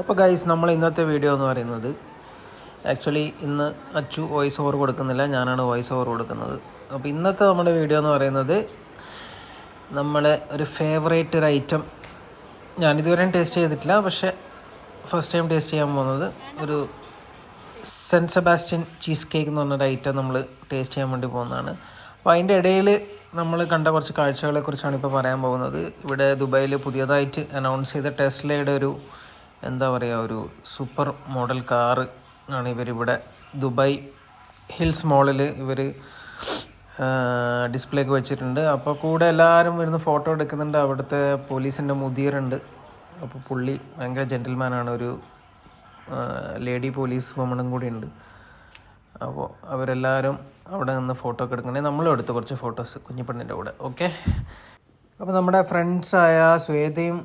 അപ്പോൾ ഗൈസ്, നമ്മൾ ഇന്നത്തെ വീഡിയോ എന്ന് പറയുന്നത് ആക്ച്വലി ഇന്ന് അച്ചു വോയിസ് ഓവർ കൊടുക്കുന്നില്ല, ഞാനാണ് വോയിസ് ഓവർ കൊടുക്കുന്നത്. അപ്പോൾ ഇന്നത്തെ നമ്മുടെ വീഡിയോ എന്ന് പറയുന്നത് നമ്മളെ ഒരു ഫേവറേറ്റ് ഒരു ഐറ്റം, ഞാനിതുവരെയും ടേസ്റ്റ് ചെയ്തിട്ടില്ല, പക്ഷേ ഫസ്റ്റ് ടൈം ടേസ്റ്റ് ചെയ്യാൻ പോകുന്നത് ഒരു സെൻറ്റ് സെബാസ്റ്റ്യൻ ചീസ് കേക്ക് എന്ന് പറഞ്ഞൊരു ഐറ്റം നമ്മൾ ടേസ്റ്റ് ചെയ്യാൻ വേണ്ടി പോകുന്നതാണ്. അപ്പോൾ അതിൻ്റെ ഇടയിൽ നമ്മൾ കണ്ട കുറച്ച് കാഴ്ചകളെക്കുറിച്ചാണ് ഇപ്പോൾ പറയാൻ പോകുന്നത്. ഇവിടെ ദുബായിൽ പുതിയതായിട്ട് അനൗൺസ് ചെയ്ത ടെസ്ലയുടെ ഒരു എന്താ പറയുക, ഒരു സൂപ്പർ മോഡൽ കാറ് ആണ് ഇവരിവിടെ ദുബായ് ഹിൽസ് മോളിൽ ഇവർ ഡിസ്പ്ലേക്ക് വെച്ചിട്ടുണ്ട്. അപ്പോൾ കൂടെ എല്ലാവരും വരുന്ന ഫോട്ടോ എടുക്കുന്നുണ്ട്. അവിടുത്തെ പോലീസിൻ്റെ മുദീറുണ്ട്. അപ്പോൾ പുള്ളി ഭയങ്കര ജെൻറ്റിൽമാനാണ്, ഒരു ലേഡി പോലീസ് വുമണും കൂടി ഉണ്ട്. അപ്പോൾ അവരെല്ലാവരും അവിടെ നിന്ന് ഫോട്ടോ ഒക്കെ എടുക്കണേ. നമ്മളും എടുത്ത് കുറച്ച് ഫോട്ടോസ് കുഞ്ഞിപ്പെണ്ണിൻ്റെ കൂടെ. ഓക്കെ, അപ്പോൾ നമ്മുടെ ഫ്രണ്ട്സായ ശ്വേതയും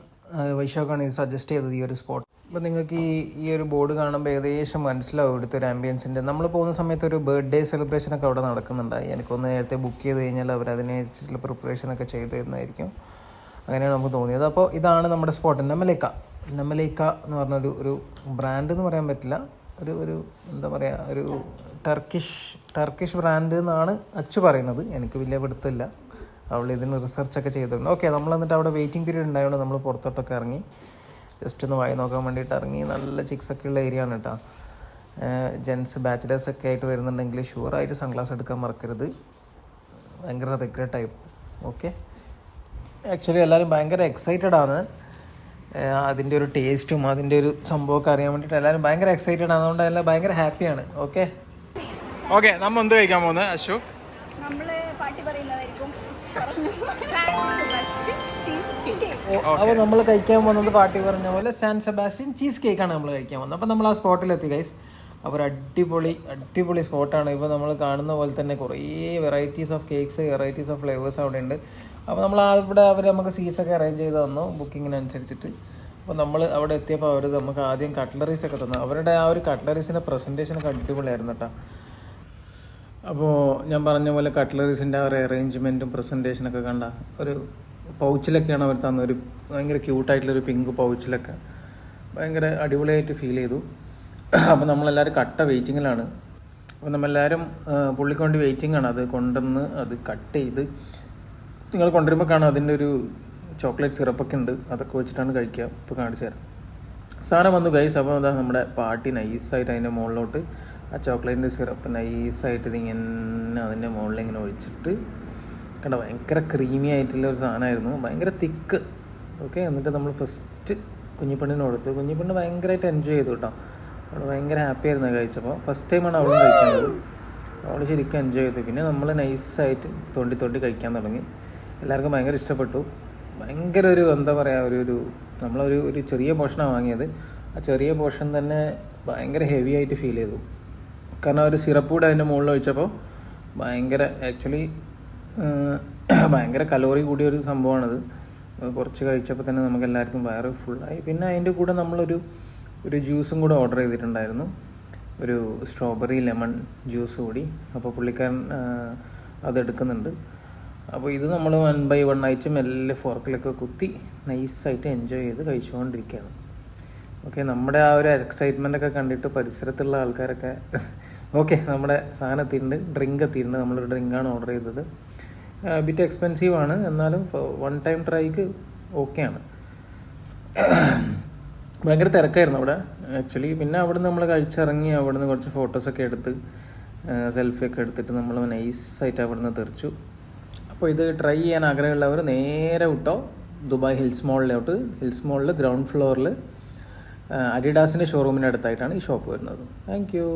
വൈശാഖാണ് ഇത് സജസ്റ്റ് ചെയ്തത് ഈ ഒരു സ്പോട്ട്. അപ്പോൾ നിങ്ങൾക്ക് ഈ ഒരു ബോർഡ് കാണുമ്പോൾ ഏകദേശം മനസ്സിലാവും ഇവിടുത്തെ ഒരു ആംബിയൻസിൻ്റെ. നമ്മൾ പോകുന്ന സമയത്ത് ഒരു ബർത്ത്ഡേ സെലിബ്രേഷനൊക്കെ അവിടെ നടക്കുന്നുണ്ടായി. എനിക്കൊന്ന് നേരത്തെ ബുക്ക് ചെയ്ത് കഴിഞ്ഞാൽ അവർ അതിനനുസരിച്ചുള്ള പ്രിപ്പറേഷനൊക്കെ ചെയ്ത് തരുന്നതായിരിക്കും. അങ്ങനെയാണ് നമുക്ക് തോന്നിയത്. അപ്പോൾ ഇതാണ് നമ്മുടെ സ്പോട്ട്, നമലേക്ക എന്ന് പറഞ്ഞൊരു ഒരു ബ്രാൻഡ് എന്ന് പറയാൻ പറ്റില്ല, ഒരു എന്താ പറയുക, ഒരു ടർക്കിഷ് ബ്രാൻഡ് എന്നാണ് അച്ചു പറയുന്നത്. എനിക്ക് വലിയ പിടുത്തമില്ല, അവൾ ഇതിന് റിസർച്ചൊക്കെ ചെയ്തിട്ടുണ്ട്. ഓക്കെ, നമ്മൾ എന്നിട്ട് അവിടെ വെയിറ്റിംഗ് പീരീഡ് ഉണ്ടായതുകൊണ്ട് നമ്മൾ പുറത്തോട്ടൊക്കെ ഇറങ്ങി ജസ്റ്റ് ഒന്ന് വായി നോക്കാൻ വേണ്ടിയിട്ട് ഇറങ്ങി. നല്ല ചിക്സൊക്കെ ഉള്ള ഏരിയ ആണ് കേട്ടോ. ജെൻസ് ബാച്ചിലേഴ്സൊക്കെ ആയിട്ട് വരുന്നുണ്ടെങ്കിൽ ഷുവറായിട്ട് സൺഗ്ലാസ് എടുക്കാൻ മറക്കരുത്, ഭയങ്കര റിഗ്രറ്റ് ആയി. ഓക്കെ, ആക്ച്വലി എല്ലാവരും ഭയങ്കര എക്സൈറ്റഡ് ആണ് അതിൻ്റെ ഒരു ടേസ്റ്റും അതിൻ്റെ ഒരു സംഭവമൊക്കെ അറിയാൻ വേണ്ടിയിട്ട്. എല്ലാവരും ഭയങ്കര എക്സൈറ്റഡ് ആണ്, അതുകൊണ്ട് എല്ലാം ഭയങ്കര ഹാപ്പിയാണ്. ഓക്കെ, നമ്മൾ എന്ത് കഴിക്കാൻ പോകുന്നത് അശു? അപ്പോൾ നമ്മൾ കഴിക്കാൻ പോകുന്നത് പാർട്ടി പറഞ്ഞ പോലെ സാന്റ് സെബാസ്റ്റ്യൻ ചീസ് കേക്കാണ് നമ്മൾ കഴിക്കാൻ പോകുന്നത്. അപ്പോൾ നമ്മൾ ആ സ്പോട്ടിലെത്തി ഗൈസ്. അപ്പോൾ ഒരു അടിപൊളി സ്പോട്ടാണ്. ഇപ്പോൾ നമ്മൾ കാണുന്ന പോലെ തന്നെ കുറേ varieties of cakes, varieties of flavours അവിടെ ഉണ്ട്. അപ്പോൾ നമ്മൾ അവിടെ അവർ നമുക്ക് സീസൊക്കെ അറേഞ്ച് ചെയ്ത് തന്നു ബുക്കിങ്ങിനനുസരിച്ചിട്ട്. അപ്പോൾ നമ്മൾ അവിടെ എത്തിയപ്പോൾ അവർ നമുക്ക് ആദ്യം കട്ട്ലറീസൊക്കെ തന്നു. അവരുടെ ആ ഒരു കട്ട്ലറീസിൻ്റെ പ്രസൻറ്റേഷനൊക്കെ അടിപൊളിയായിരുന്നു കേട്ടോ. അപ്പോൾ ഞാൻ പറഞ്ഞ പോലെ കട്ട്ലറീസിൻ്റെ ആ ഒരു അറേഞ്ച്മെൻറ്റും പ്രസൻറ്റേഷനൊക്കെ കണ്ട ഒരു പൗച്ചിലൊക്കെയാണ് അവർ തന്നത്. ഒരു ഭയങ്കര ക്യൂട്ടായിട്ടുള്ളൊരു പിങ്ക് പൗച്ചിലൊക്കെ ഭയങ്കര അടിപൊളിയായിട്ട് ഫീൽ ചെയ്തു. അപ്പോൾ നമ്മളെല്ലാവരും കട്ട വെയിറ്റിങ്ങിലാണ്. അപ്പോൾ നമ്മളെല്ലാവരും പുള്ളിക്ക് വേണ്ടി വെയിറ്റിംഗ് ആണ്. അത് കൊണ്ടുവന്ന് അത് കട്ട് ചെയ്ത് നിങ്ങൾ കൊണ്ടുവരുമ്പോൾ കാണാം അതിൻ്റെ ഒരു ചോക്ലേറ്റ് സിറപ്പൊക്കെ ഉണ്ട്, അതൊക്കെ വെച്ചിട്ടാണ് കഴിക്കുക. ഇപ്പോൾ കാണിച്ചു തരാം. സാധനം വന്നു ഗൈസ്. അപ്പോൾ അതാ നമ്മുടെ പാട്ടി നൈസായിട്ട് അതിൻ്റെ മുകളിലോട്ട് ആ ചോക്ലേറ്റിൻ്റെ സിറപ്പ് നൈസായിട്ട് ഇതിങ്ങനെ അതിൻ്റെ മുകളിൽ ഇങ്ങനെ ഒഴിച്ചിട്ട് കണ്ട ഭയങ്കര ക്രീമി ആയിട്ടുള്ള ഒരു സാധനമായിരുന്നു, ഭയങ്കര തിക്ക്. ഓക്കെ, എന്നിട്ട് നമ്മൾ ഫസ്റ്റ് കുഞ്ഞിപ്പെണ്ണിന് കൊടുത്തു. കുഞ്ഞിപ്പെണ്ണ് ഭയങ്കരമായിട്ട് എൻജോയ് ചെയ്തു കേട്ടോ. അവൾ ഭയങ്കര ഹാപ്പി ആയിരുന്നു കഴിച്ചപ്പോൾ. ഫസ്റ്റ് ടൈമാണ് അവൾ കഴിക്കുന്നത്. അവൾ ശരിക്കും എൻജോയ് ചെയ്തു. പിന്നെ നമ്മൾ നൈസായിട്ട് തൊണ്ടി കഴിക്കാൻ തുടങ്ങി. എല്ലാവർക്കും ഭയങ്കര ഇഷ്ടപ്പെട്ടു. ഭയങ്കര ഒരു എന്താ പറയുക, ഒരു നമ്മളൊരു ചെറിയ പോർഷനാണ് വാങ്ങിയത്. ആ ചെറിയ പോർഷൻ തന്നെ ഭയങ്കര ഹെവി ആയിട്ട് ഫീൽ ചെയ്തു. കാരണം ഒരു സിറപ്പ് കൂടെ അതിൻ്റെ മുകളിൽ ഒഴിച്ചപ്പോൾ ആക്ച്വലി ഭയങ്കര കലോറി കൂടിയൊരു സംഭവമാണത്. കുറച്ച് കഴിച്ചപ്പോൾ തന്നെ നമുക്ക് എല്ലാവർക്കും വയറ് ഫുള്ളായി. പിന്നെ അതിൻ്റെ കൂടെ നമ്മളൊരു ജ്യൂസും കൂടെ ഓർഡർ ചെയ്തിട്ടുണ്ടായിരുന്നു, ഒരു സ്ട്രോബെറി ലെമൺ ജ്യൂസ് കൂടി. അപ്പോൾ പുള്ളിക്കാരൻ അതെടുക്കുന്നുണ്ട്. അപ്പോൾ ഇത് നമ്മൾ 1 by 1 ആയിട്ട് മെല്ലെ ഫോർക്കിലൊക്കെ കുത്തി നൈസായിട്ട് എൻജോയ് ചെയ്ത് കഴിച്ചുകൊണ്ടിരിക്കുകയാണ്. ഓക്കെ, നമ്മുടെ ആ ഒരു എക്സൈറ്റ്മെൻറ്റൊക്കെ കണ്ടിട്ട് പരിസരത്തുള്ള ആൾക്കാരൊക്കെ ഓക്കെ, നമ്മുടെ സാധനം എത്തിയിട്ടുണ്ട്, ഡ്രിങ്ക് എത്തിയിട്ടുണ്ട്. നമ്മളൊരു ഡ്രിങ്കാണ് ഓർഡർ ചെയ്തത്. ബിറ്റ് എക്സ്പെൻസീവ് ആണ്, എന്നാലും 1 ടൈം ട്രൈക്ക് ഓക്കെയാണ്. ഭയങ്കര തിരക്കായിരുന്നു അവിടെ ആക്ച്വലി. പിന്നെ അവിടെ നിന്ന് നമ്മൾ കഴിച്ചിറങ്ങി അവിടെ നിന്ന് കുറച്ച് ഫോട്ടോസൊക്കെ എടുത്ത് സെൽഫിയൊക്കെ എടുത്തിട്ട് നമ്മൾ നൈസായിട്ട് അവിടെ നിന്ന് തെറിച്ചു. അപ്പോൾ ഇത് ട്രൈ ചെയ്യാൻ ആഗ്രഹമുള്ളവർ നേരെ വിട്ടോ ദുബായ് ഹിൽസ് മോളിൽ ഗ്രൗണ്ട് ഫ്ലോറിൽ അഡിഡാസിൻ്റെ ഷോറൂമിൻ്റെ അടുത്തായിട്ടാണ് ഈ ഷോപ്പ് വരുന്നത്. Thank you.